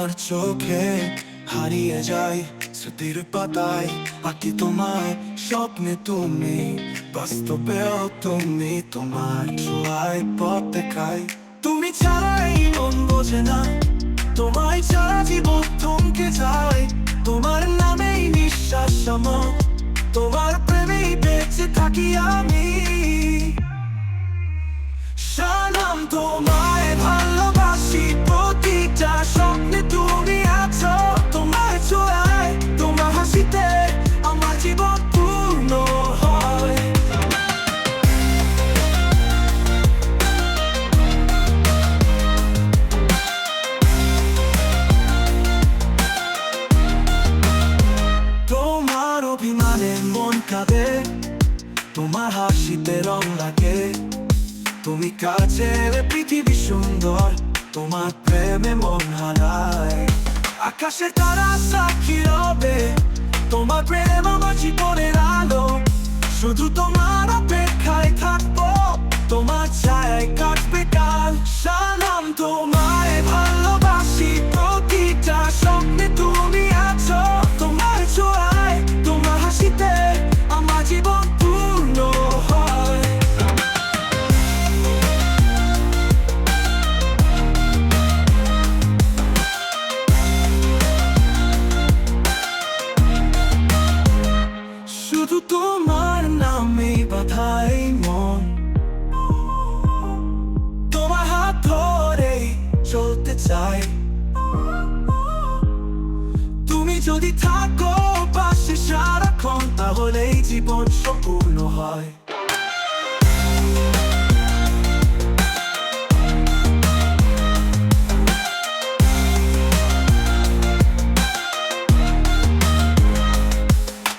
তোমার চোখে হারিয়ে যায় স্মৃতির পাতায়, আঁকি তোমায় স্বপ্নে তুমি, বাস্তবেও তুমি, তোমার ছোঁয়ায় পথ দেখায়। তুমি ছাড়াই মন বোঝে না, তোমায় ছাড়া জীবন থমকে যায়। তোমার নামেই নিঃশ্বাস আমার, তোমার প্রেমেই বেঁচে থাকি আমি। সালাম তোমায় ভালোবাসি, প্রতিটা স্বপ্নে তুমি আছো। তোমার ছোঁয়ায়, তোমার হাসিতে আমার জীবন পূর্ণ হয়। তোমার অভিমানে মন কাঁদে, তোমার হাসিতে রং লাগে। তুমি কাছে এলে পৃথিবী সুন্দর, তোমার প্রেমে মন হারায়। আকাশের তারা সাক্ষী রবে, তোমার প্রেম আমার জীবনের আলো। শুধু তোমার অপেক্ষায় থাকবো, তোমার ছায়ায় কাটবে কাল। সালাম তোমায় ভালোবাসি, প্রতিটা স্বপ্নে তুমি আছো। তোমার ছোঁয়ায়, তোমার হাসিতে আমার জীবন পূর্ণ হয়। শুধু তোমার নামে বাঁধাই মন, তোমার হাত ধরে চলতে চাই। তুমি যদি থাকো পাশে সারাক্ষণ, তাহলেই জীবন সম্পূর্ণ হয়।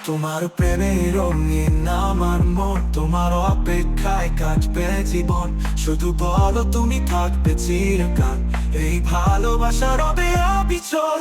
তোমার প্রেমে রঙিন আমার মন, তোমার অপেক্ষায় কাটবে জীবন। শুধু বলো তুমি থাকবে চিরকাল, এই ভালোবাসা রবে অবিচল।